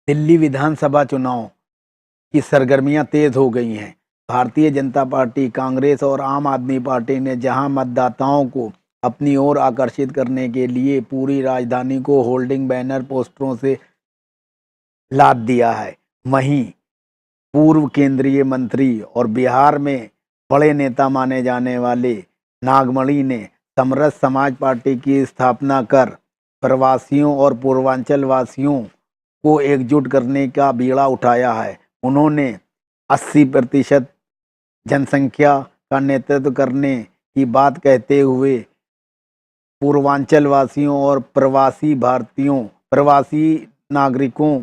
दिल्ली विधानसभा चुनाव की सरगर्मियां तेज हो गई हैं। भारतीय जनता पार्टी, कांग्रेस और आम आदमी पार्टी ने जहां मतदाताओं को अपनी ओर आकर्षित करने के लिए पूरी राजधानी को होल्डिंग, बैनर, पोस्टरों से लाद दिया है, वहीं पूर्व केंद्रीय मंत्री और बिहार में बड़े नेता माने जाने वाले नागमणि ने समरस समाज पार्टी की स्थापना कर प्रवासियों और पूर्वांचल वासियों को एकजुट करने का बीड़ा उठाया है। उन्होंने 80% जनसंख्या का नेतृत्व करने की बात कहते हुए पूर्वांचल वासियों और प्रवासी नागरिकों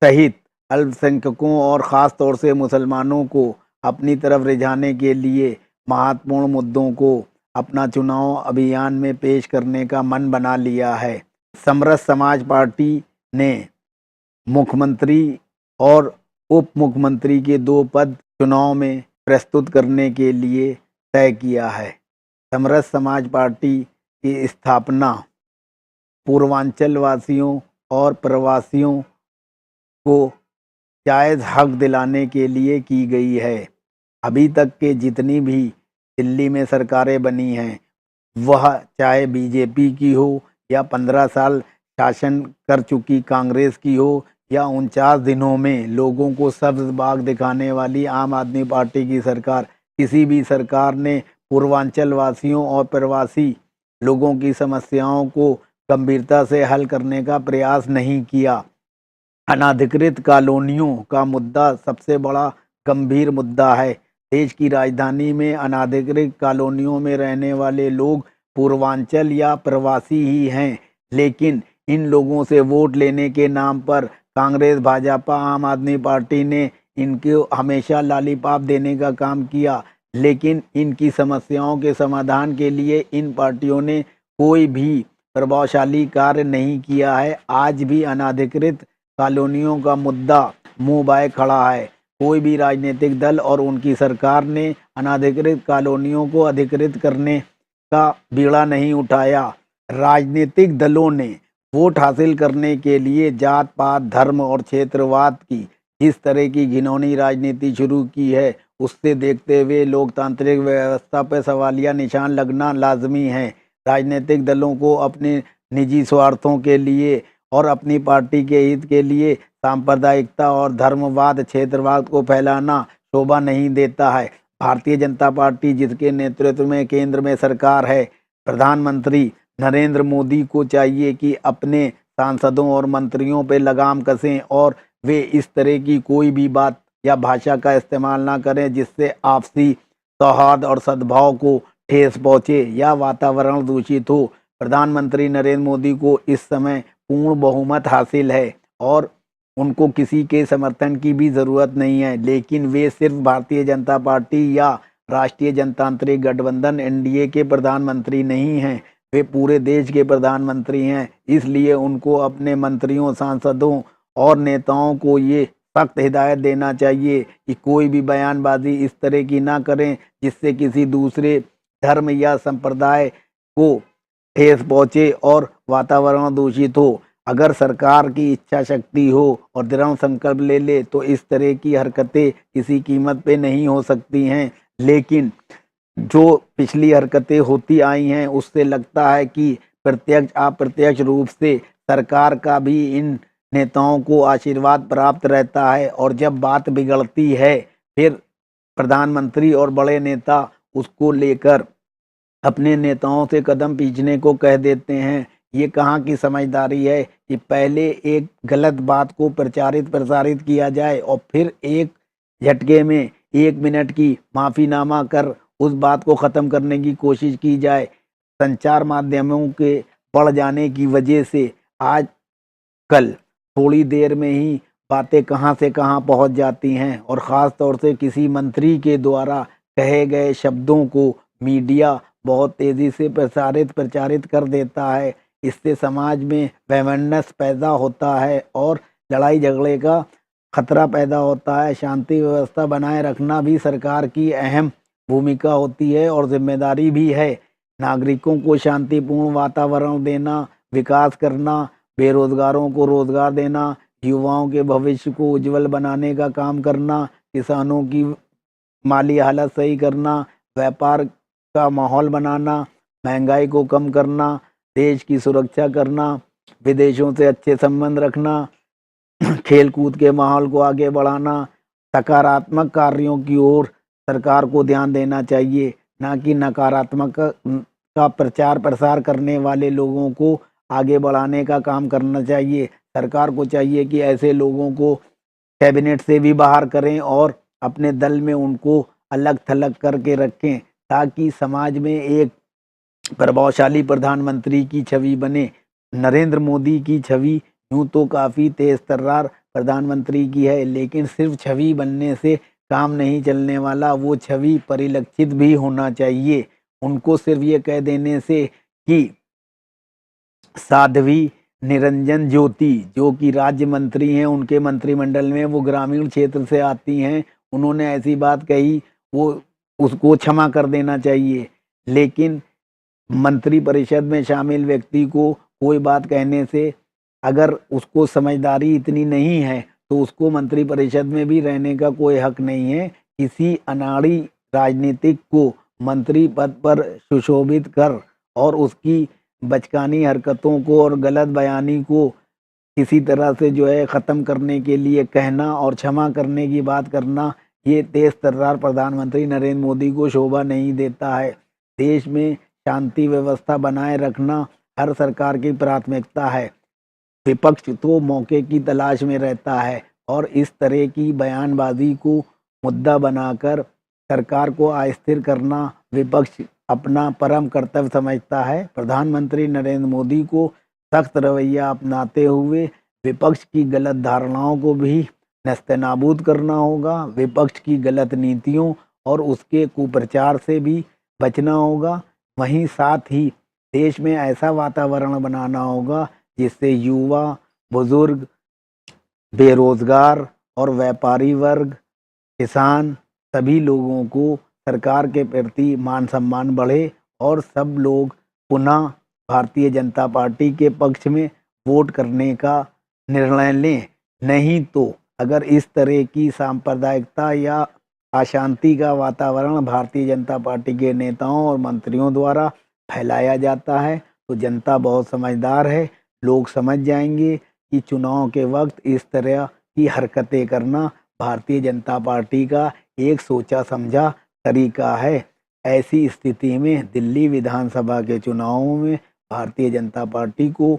सहित अल्पसंख्यकों और ख़ास तौर से मुसलमानों को अपनी तरफ रिझाने के लिए महत्वपूर्ण मुद्दों को अपना चुनाव अभियान में पेश करने का मन बना लिया है। समरस समाज पार्टी ने मुख्यमंत्री और उप मुख्यमंत्री के 2 पद चुनाव में प्रस्तुत करने के लिए तय किया है। समरस समाज पार्टी की स्थापना पूर्वांचल वासियों और प्रवासियों को जायज़ हक दिलाने के लिए की गई है। अभी तक के जितनी भी दिल्ली में सरकारें बनी हैं, वह चाहे बीजेपी की हो या 15 साल शासन कर चुकी कांग्रेस की हो या 49 दिनों में लोगों को सब्ज बाग दिखाने वाली आम आदमी पार्टी की सरकार, किसी भी सरकार ने पूर्वांचल वासियों और प्रवासी लोगों की समस्याओं को गंभीरता से हल करने का प्रयास नहीं किया। अनाधिकृत कॉलोनियों का मुद्दा सबसे बड़ा गंभीर मुद्दा है। देश की राजधानी में अनाधिकृत कॉलोनियों में रहने वाले लोग पूर्वांचल या प्रवासी ही हैं, लेकिन इन लोगों से वोट लेने के नाम पर कांग्रेस, भाजपा, आम आदमी पार्टी ने इनको हमेशा लॉलीपॉप देने का काम किया, लेकिन इनकी समस्याओं के समाधान के लिए इन पार्टियों ने कोई भी प्रभावशाली कार्य नहीं किया है। आज भी अनाधिकृत कॉलोनियों का मुद्दा मुंह बाए खड़ा है। कोई भी राजनीतिक दल और उनकी सरकार ने अनाधिकृत कॉलोनियों को अधिकृत करने का बीड़ा नहीं उठाया। राजनीतिक दलों ने वोट हासिल करने के लिए जात पात, धर्म और क्षेत्रवाद की जिस तरह की घिनौनी राजनीति शुरू की है, उससे देखते हुए लोकतांत्रिक व्यवस्था पर सवालिया निशान लगना लाजमी है। राजनीतिक दलों को अपने निजी स्वार्थों के लिए और अपनी पार्टी के हित के लिए सांप्रदायिकता और धर्मवाद, क्षेत्रवाद को फैलाना शोभा नहीं देता है। भारतीय जनता पार्टी, जिसके नेतृत्व में केंद्र में सरकार है, प्रधानमंत्री नरेंद्र मोदी को चाहिए कि अपने सांसदों और मंत्रियों पर लगाम कसें और वे इस तरह की कोई भी बात या भाषा का इस्तेमाल ना करें जिससे आपसी सौहार्द और सद्भाव को ठेस पहुँचे या वातावरण दूषित हो। प्रधानमंत्री नरेंद्र मोदी को इस समय पूर्ण बहुमत हासिल है और उनको किसी के समर्थन की भी ज़रूरत नहीं है, लेकिन वे सिर्फ भारतीय जनता पार्टी या राष्ट्रीय जनतांत्रिक गठबंधन एनडीए के प्रधानमंत्री नहीं हैं, वे पूरे देश के प्रधानमंत्री हैं। इसलिए उनको अपने मंत्रियों, सांसदों और नेताओं को ये सख्त हिदायत देना चाहिए कि कोई भी बयानबाजी इस तरह की ना करें जिससे किसी दूसरे धर्म या संप्रदाय को ठेस पहुँचे और वातावरण दूषित हो। अगर सरकार की इच्छा शक्ति हो और दृढ़ संकल्प ले ले तो इस तरह की हरकतें किसी कीमत पे नहीं हो सकती हैं, लेकिन जो पिछली हरकतें होती आई हैं उससे लगता है कि प्रत्यक्ष अप्रत्यक्ष रूप से सरकार का भी इन नेताओं को आशीर्वाद प्राप्त रहता है और जब बात बिगड़ती है फिर प्रधानमंत्री और बड़े नेता उसको लेकर अपने नेताओं से कदम पीछने को कह देते हैं। ये कहाँ की समझदारी है कि पहले एक गलत बात को प्रसारित किया जाए और फिर एक झटके में 1 मिनट की माफ़ीनामा कर उस बात को ख़त्म करने की कोशिश की जाए। संचार माध्यमों के बढ़ जाने की वजह से आज कल थोड़ी देर में ही बातें कहाँ से कहाँ पहुँच जाती हैं और ख़ास तौर से किसी मंत्री के द्वारा कहे गए शब्दों को मीडिया बहुत तेज़ी से प्रचारित कर देता है। इससे समाज में वैमनस्य पैदा होता है और लड़ाई झगड़े का खतरा पैदा होता है। शांति व्यवस्था बनाए रखना भी सरकार की अहम भूमिका होती है और जिम्मेदारी भी है। नागरिकों को शांतिपूर्ण वातावरण देना, विकास करना, बेरोजगारों को रोजगार देना, युवाओं के भविष्य को उज्जवल बनाने का काम करना, किसानों की माली हालत सही करना, व्यापार का माहौल बनाना, महंगाई को कम करना, देश की सुरक्षा करना, विदेशों से अच्छे संबंध रखना, खेल कूद के माहौल को आगे बढ़ाना, सकारात्मक कार्यों की ओर सरकार को ध्यान देना चाहिए, ना कि नकारात्मक का प्रचार प्रसार करने वाले लोगों को आगे बढ़ाने का काम करना चाहिए। सरकार को चाहिए कि ऐसे लोगों को कैबिनेट से भी बाहर करें और अपने दल में उनको अलग थलग करके रखें, ताकि समाज में एक प्रभावशाली प्रधानमंत्री की छवि बने। नरेंद्र मोदी की छवि यूं तो काफ़ी तेज तर्रार प्रधानमंत्री की है, लेकिन सिर्फ छवि बनने से काम नहीं चलने वाला, वो छवि परिलक्षित भी होना चाहिए। उनको सिर्फ ये कह देने से कि साध्वी निरंजन ज्योति जो कि राज्य मंत्री हैं, उनके मंत्रिमंडल में वो ग्रामीण क्षेत्र से आती हैं, उन्होंने ऐसी बात कही, वो उसको क्षमा कर देना चाहिए। लेकिन मंत्री परिषद में शामिल व्यक्ति को कोई बात कहने से अगर उसको समझदारी इतनी नहीं है तो उसको मंत्री परिषद में भी रहने का कोई हक नहीं है। किसी अनाड़ी राजनीतिक को मंत्री पद पर सुशोभित कर और उसकी बचकानी हरकतों को और गलत बयानी को किसी तरह से जो है ख़त्म करने के लिए कहना और क्षमा करने की बात करना, ये तेज तर्रार प्रधानमंत्री नरेंद्र मोदी को शोभा नहीं देता है। देश में शांति व्यवस्था बनाए रखना हर सरकार की प्राथमिकता है। विपक्ष तो मौके की तलाश में रहता है और इस तरह की बयानबाजी को मुद्दा बनाकर सरकार को अस्थिर करना विपक्ष अपना परम कर्तव्य समझता है। प्रधानमंत्री नरेंद्र मोदी को सख्त रवैया अपनाते हुए विपक्ष की गलत धारणाओं को भी नस्तेनाबूद करना होगा। विपक्ष की गलत नीतियों और उसके कुप्रचार से भी बचना होगा। वहीं साथ ही देश में ऐसा वातावरण बनाना होगा जिससे युवा, बुजुर्ग, बेरोजगार और व्यापारी वर्ग, किसान, सभी लोगों को सरकार के प्रति मान सम्मान बढ़े और सब लोग पुनः भारतीय जनता पार्टी के पक्ष में वोट करने का निर्णय लें। नहीं तो अगर इस तरह की सांप्रदायिकता या अशांति का वातावरण भारतीय जनता पार्टी के नेताओं और मंत्रियों द्वारा फैलाया जाता है तो जनता बहुत समझदार है। लोग समझ जाएंगे कि चुनाव के वक्त इस तरह की हरकतें करना भारतीय जनता पार्टी का एक सोचा समझा तरीका है। ऐसी स्थिति में दिल्ली विधानसभा के चुनावों में भारतीय जनता पार्टी को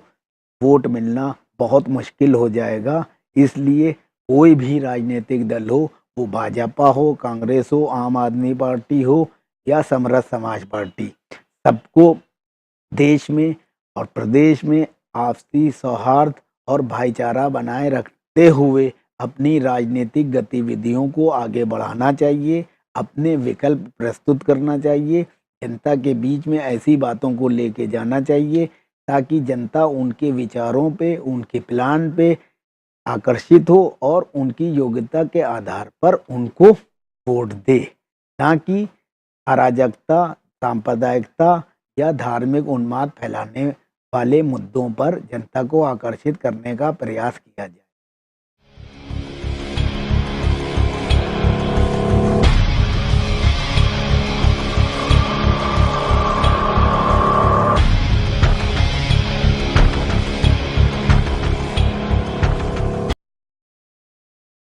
वोट मिलना बहुत मुश्किल हो जाएगा। इसलिए कोई भी राजनीतिक दल हो, वो भाजपा हो, कांग्रेस हो, आम आदमी पार्टी हो या समरस समाज पार्टी, सबको देश में और प्रदेश में आपसी सौहार्द और भाईचारा बनाए रखते हुए अपनी राजनीतिक गतिविधियों को आगे बढ़ाना चाहिए, अपने विकल्प प्रस्तुत करना चाहिए, जनता के बीच में ऐसी बातों को लेके जाना चाहिए ताकि जनता उनके विचारों पे, उनके प्लान पे आकर्षित हो और उनकी योग्यता के आधार पर उनको वोट दे, ना कि अराजकता, सांप्रदायिकता या धार्मिक उन्माद फैलाने वाले मुद्दों पर जनता को आकर्षित करने का प्रयास किया जाए।